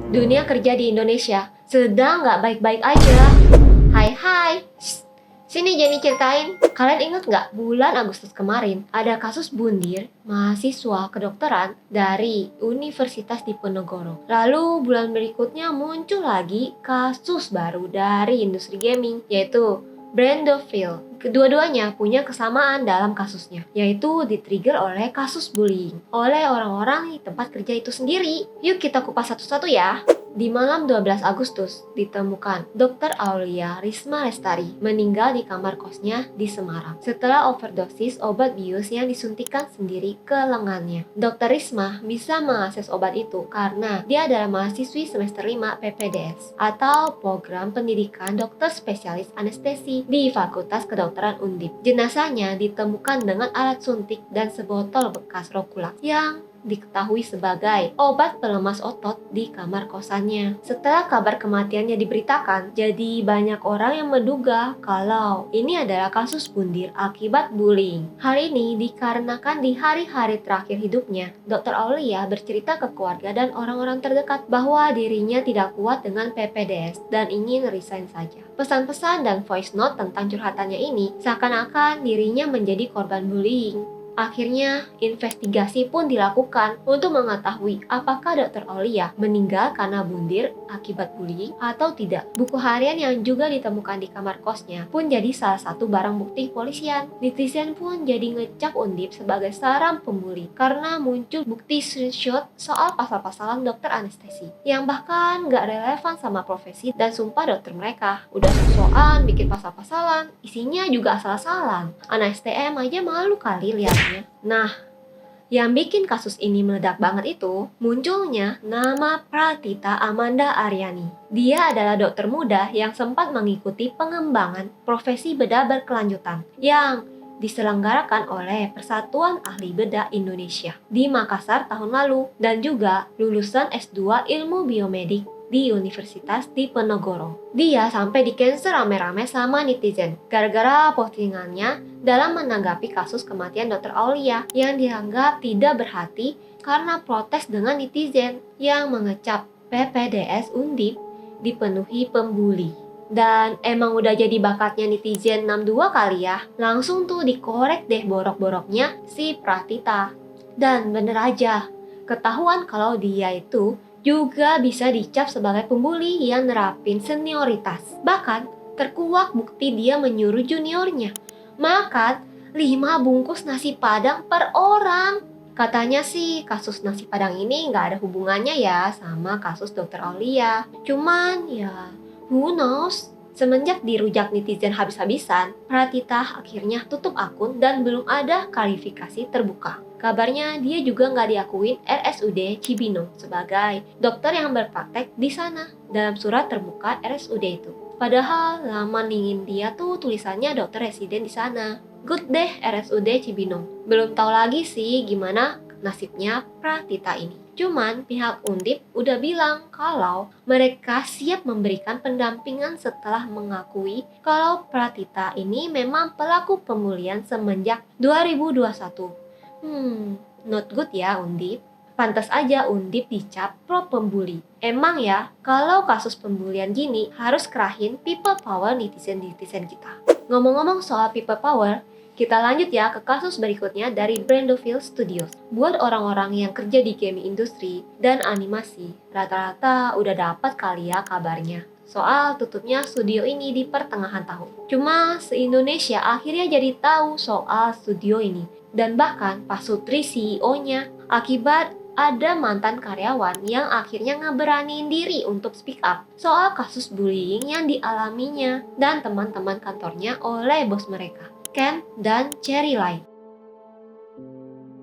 Dunia kerja di Indonesia sedang nggak baik-baik aja. Hai, sini Jenny ceritain. Kalian ingat nggak bulan Agustus kemarin ada kasus bundir mahasiswa kedokteran dari Universitas Diponegoro. Lalu bulan berikutnya muncul lagi kasus baru dari industri gaming, yaitu Brandoville. Kedua-duanya punya kesamaan dalam kasusnya, yaitu ditrigger oleh kasus bullying oleh orang-orang di tempat kerja itu sendiri. Yuk kita kupas satu-satu ya. Di malam 12 Agustus, ditemukan Dr. Aulia Risma Lestari meninggal di kamar kosnya di Semarang setelah overdosis obat bius yang disuntikan sendiri ke lengannya. Dr. Risma bisa mengakses obat itu karena dia adalah mahasiswi semester 5 PPDS atau Program Pendidikan Dokter Spesialis Anestesi di Fakultas Kedokteran Undip. Jenazahnya ditemukan dengan alat suntik dan sebotol bekas Roculax yang diketahui sebagai obat pelemas otot di kamar kosannya. Setelah kabar kematiannya diberitakan, jadi banyak orang yang menduga kalau ini adalah kasus bundir akibat bullying. Hal ini dikarenakan di hari-hari terakhir hidupnya, Dr. Aulia bercerita ke keluarga dan orang-orang terdekat bahwa dirinya tidak kuat dengan PPDS dan ingin resign saja. Pesan-pesan dan voice note tentang curhatannya ini seakan-akan dirinya menjadi korban bullying. Akhirnya, investigasi pun dilakukan untuk mengetahui apakah Dr. Aulia meninggal karena bundir akibat bullying atau tidak. Buku harian yang juga ditemukan di kamar kosnya pun jadi salah satu barang bukti polisian. Netizen pun jadi ngecap Undip sebagai sarang pembuli karena muncul bukti screenshot soal pasal-pasalan dokter anestesi yang bahkan gak relevan sama profesi dan sumpah dokter mereka. Udah sok-sokan bikin pasal-pasalan, isinya juga asal-asalan. Anak STM aja malu kali lihat. Nah, yang bikin kasus ini meledak banget itu munculnya nama Pratita Amanda Aryani. Dia adalah dokter muda yang sempat mengikuti pengembangan profesi bedah berkelanjutan yang diselenggarakan oleh Persatuan Ahli Bedah Indonesia di Makassar tahun lalu dan juga lulusan S2 Ilmu Biomedik di Universitas Diponegoro. Dia sampai di cancel rame-rame sama netizen gara-gara postingannya dalam menanggapi kasus kematian Dr. Aulia yang dianggap tidak berhati karena protes dengan netizen yang mengecap PPDS Undip dipenuhi pembuli. Dan emang udah jadi bakatnya netizen 62 kali ya, langsung tuh dikorek deh borok-boroknya si Pratita. Dan bener aja, ketahuan kalau dia itu juga bisa dicap sebagai pembuli yang nerapin senioritas. Bahkan terkuak bukti dia menyuruh juniornya makan 5 bungkus nasi padang per orang. Katanya sih kasus nasi padang ini nggak ada hubungannya ya sama kasus Dr. Aulia. Cuman ya who knows? Semenjak dirujak netizen habis-habisan, Pratita akhirnya tutup akun dan belum ada klarifikasi terbuka. Kabarnya dia juga nggak diakuin RSUD Cibinong sebagai dokter yang berpraktek di sana dalam surat terbuka RSUD itu. Padahal laman lingin dia tuh tulisannya dokter residen di sana. Good deh RSUD Cibinong. Belum tahu lagi sih gimana nasibnya Pratita ini. Cuman pihak Undip udah bilang kalau mereka siap memberikan pendampingan setelah mengakui kalau Pratita ini memang pelaku pembulian semenjak 2021. Not good ya Undip. Pantas aja Undip dicap pro pembuli. Emang ya, kalau kasus pembulian gini harus kerahin people power netizen-netizen kita. Ngomong-ngomong soal people power, kita lanjut ya ke kasus berikutnya dari Brandoville Studios. Buat orang-orang yang kerja di game industri dan animasi, rata-rata udah dapat kali ya kabarnya soal tutupnya studio ini di pertengahan tahun. Cuma se-Indonesia akhirnya jadi tahu soal studio ini. Dan bahkan Pak Sutri CEO-nya akibat ada mantan karyawan yang akhirnya ngeberaniin diri untuk speak up soal kasus bullying yang dialaminya dan teman-teman kantornya oleh bos mereka, Ken dan Cherry Light.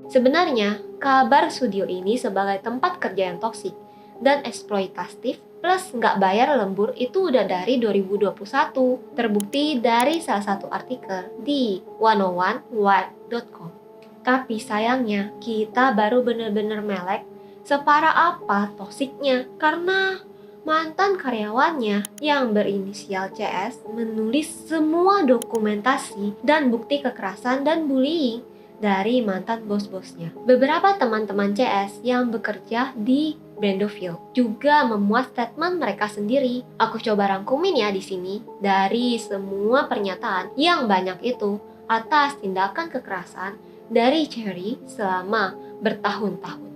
Sebenarnya, kabar studio ini sebagai tempat kerja yang toksik dan eksploitatif plus nggak bayar lembur itu udah dari 2021. Terbukti dari salah satu artikel di 101wired.com. Tapi sayangnya, kita baru bener-bener melek separah apa toksiknya karena mantan karyawannya yang berinisial CS menulis semua dokumentasi dan bukti kekerasan dan bullying dari mantan bos-bosnya. Beberapa teman-teman CS yang bekerja di Brandoville juga memuat statement mereka sendiri. Aku coba rangkumin ya di sini dari semua pernyataan yang banyak itu atas tindakan kekerasan dari Cherry selama bertahun-tahun.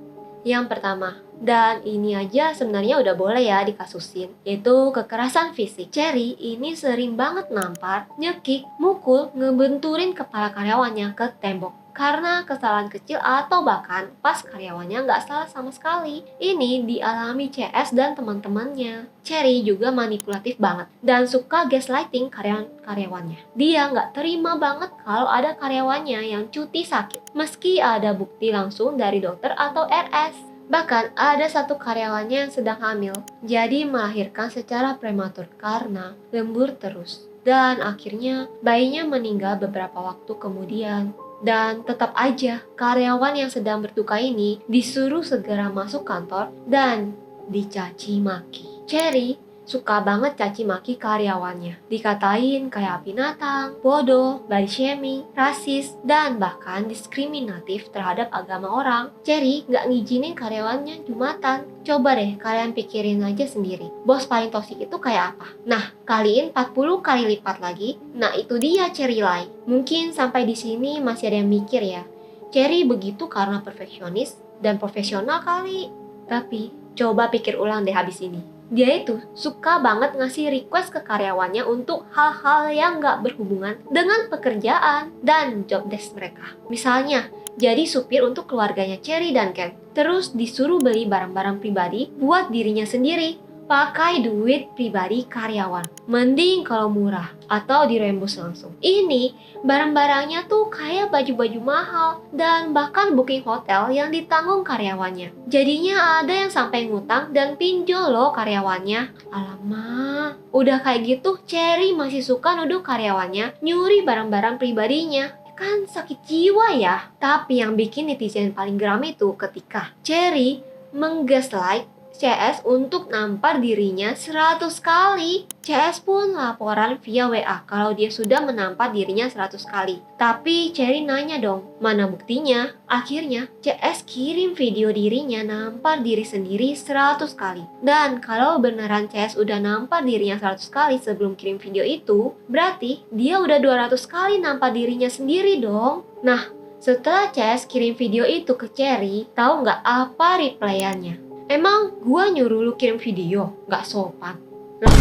Yang pertama, dan ini aja sebenarnya udah boleh ya dikasusin, yaitu kekerasan fisik. Cherry ini sering banget nampar, nyekik, mukul, ngebenturin kepala karyawannya ke tembok karena kesalahan kecil atau bahkan pas karyawannya nggak salah sama sekali. Ini dialami CS dan teman-temannya. Cherry juga manipulatif banget dan suka gaslighting karyawannya. Dia nggak terima banget kalau ada karyawannya yang cuti sakit, meski ada bukti langsung dari dokter atau RS. Bahkan ada satu karyawannya yang sedang hamil, jadi melahirkan secara prematur karena lembur terus. Dan akhirnya bayinya meninggal beberapa waktu kemudian. Dan tetap aja karyawan yang sedang berduka ini disuruh segera masuk kantor dan dicaci maki. Cherry suka banget caci maki karyawannya. Dikatain kayak binatang, bodoh, body shaming, rasis, dan bahkan diskriminatif terhadap agama orang. Cherry gak ngizinin karyawannya Jumatan. Coba deh kalian pikirin aja sendiri. Bos paling toksik itu kayak apa? Nah, kaliin 40 kali lipat lagi. Nah, itu dia Cherry Lai. Mungkin sampai di sini masih ada yang mikir ya. Cherry begitu karena perfeksionis dan profesional kali. Tapi coba pikir ulang deh habis ini. Dia itu suka banget ngasih request ke karyawannya untuk hal-hal yang gak berhubungan dengan pekerjaan dan job desk mereka. Misalnya, jadi supir untuk keluarganya Cherry dan Ken. Terus disuruh beli barang-barang pribadi buat dirinya sendiri. Pakai duit pribadi karyawan. Mending kalau murah atau dirembus langsung. Ini barang-barangnya tuh kayak baju-baju mahal dan bahkan booking hotel yang ditanggung karyawannya. Jadinya ada yang sampai ngutang dan pinjol loh karyawannya. Alamak, udah kayak gitu Cherry masih suka nuduh karyawannya nyuri barang-barang pribadinya. Kan sakit jiwa ya. Tapi yang bikin netizen paling geram itu ketika Cherry menggaslight CS untuk nampar dirinya 100 kali. CS pun laporan via WA kalau dia sudah menampar dirinya 100 kali. Tapi Cherry nanya dong, mana buktinya? Akhirnya CS kirim video dirinya nampar diri sendiri 100 kali. Dan kalau beneran CS udah nampar dirinya 100 kali sebelum kirim video itu, berarti dia udah 200 kali nampar dirinya sendiri dong. Nah, setelah CS kirim video itu ke Cherry, tahu nggak apa replyannya? Emang gua nyuruh lu kirim video? Gak sopan. Lah,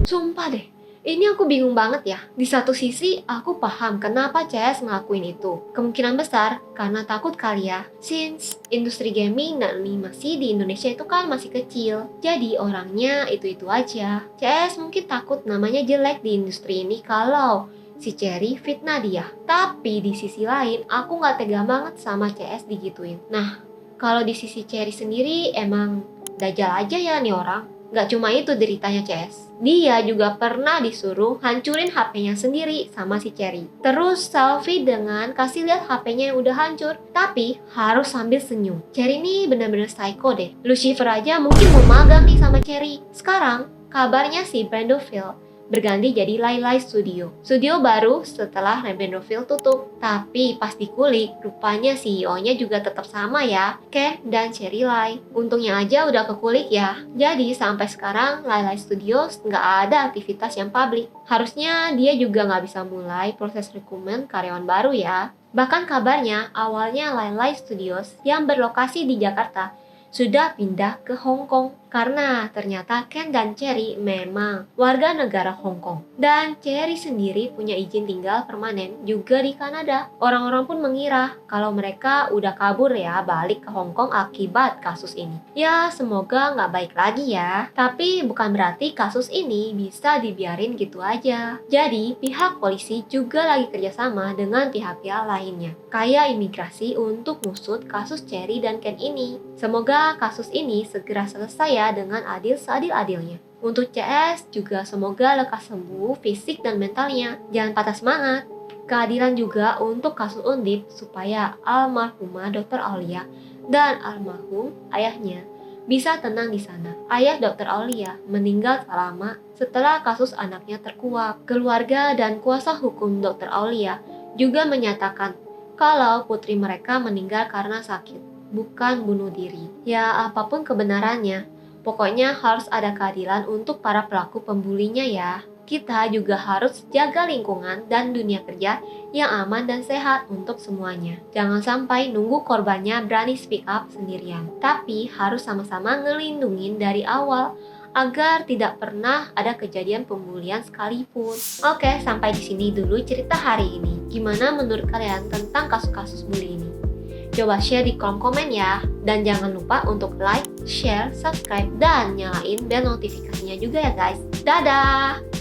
sumpah deh. Ini aku bingung banget ya. Di satu sisi aku paham kenapa CS ngelakuin itu. Kemungkinan besar karena takut kali ya. Since industri gaming dan animasi di Indonesia itu kan masih kecil. Jadi orangnya itu-itu aja. CS mungkin takut namanya jelek di industri ini kalau si Cherry fitnah dia. Tapi di sisi lain aku gak tega banget sama CS digituin. Nah, kalau di sisi Cherry sendiri emang dajal aja ya nih orang. Gak cuma itu deritanya CS. Dia juga pernah disuruh hancurin HP-nya sendiri sama si Cherry. Terus selfie dengan kasih lihat HP-nya yang udah hancur. Tapi harus sambil senyum. Cherry ini bener-bener psycho deh. Lucifer aja mungkin mau magang nih sama Cherry. Sekarang kabarnya si Brandoville berganti jadi Lai Lai Studio. Studio baru setelah Brandoville tutup. Tapi pas dikulik, rupanya CEO-nya juga tetap sama ya, Ken dan Cherry Lai. Untungnya aja udah kekulik ya. Jadi sampai sekarang Lai Lai Studios nggak ada aktivitas yang publik. Harusnya dia juga nggak bisa mulai proses rekrutmen karyawan baru ya. Bahkan kabarnya awalnya Lai Lai Studios yang berlokasi di Jakarta sudah pindah ke Hong Kong karena ternyata Ken dan Cherry memang warga negara Hong Kong. Dan Cherry sendiri punya izin tinggal permanen juga di Kanada. Orang-orang pun mengira kalau mereka udah kabur ya balik ke Hong Kong akibat kasus ini. Ya semoga nggak baik lagi ya. Tapi bukan berarti kasus ini bisa dibiarin gitu aja. Jadi pihak polisi juga lagi kerjasama dengan pihak-pihak lainnya. Kayak imigrasi untuk ngusut kasus Cherry dan Ken ini. Semoga kasus ini segera selesai ya dengan adil seadil-adilnya. Untuk CS juga semoga lekas sembuh fisik dan mentalnya. Jangan patah semangat. Keadilan juga untuk kasus Undip supaya almarhumah Dr. Aulia dan almarhum ayahnya bisa tenang di sana. Ayah Dr. Aulia meninggal tak lama setelah kasus anaknya terkuak. Keluarga dan kuasa hukum Dr. Aulia juga menyatakan kalau putri mereka meninggal karena sakit. bukan bunuh diri. Ya, apapun kebenarannya, pokoknya harus ada keadilan untuk para pelaku pembulinya ya. Kita juga harus jaga lingkungan dan dunia kerja yang aman dan sehat untuk semuanya. Jangan sampai nunggu korbannya berani speak up sendirian. Tapi harus sama-sama ngelindungin dari awal agar tidak pernah ada kejadian pembulian sekalipun. Oke, sampai di sini dulu cerita hari ini. Gimana menurut kalian tentang kasus-kasus bully ini? Coba share di kolom komen ya. Dan jangan lupa untuk like, share, subscribe, dan nyalain bel notifikasinya juga ya guys. Dadah!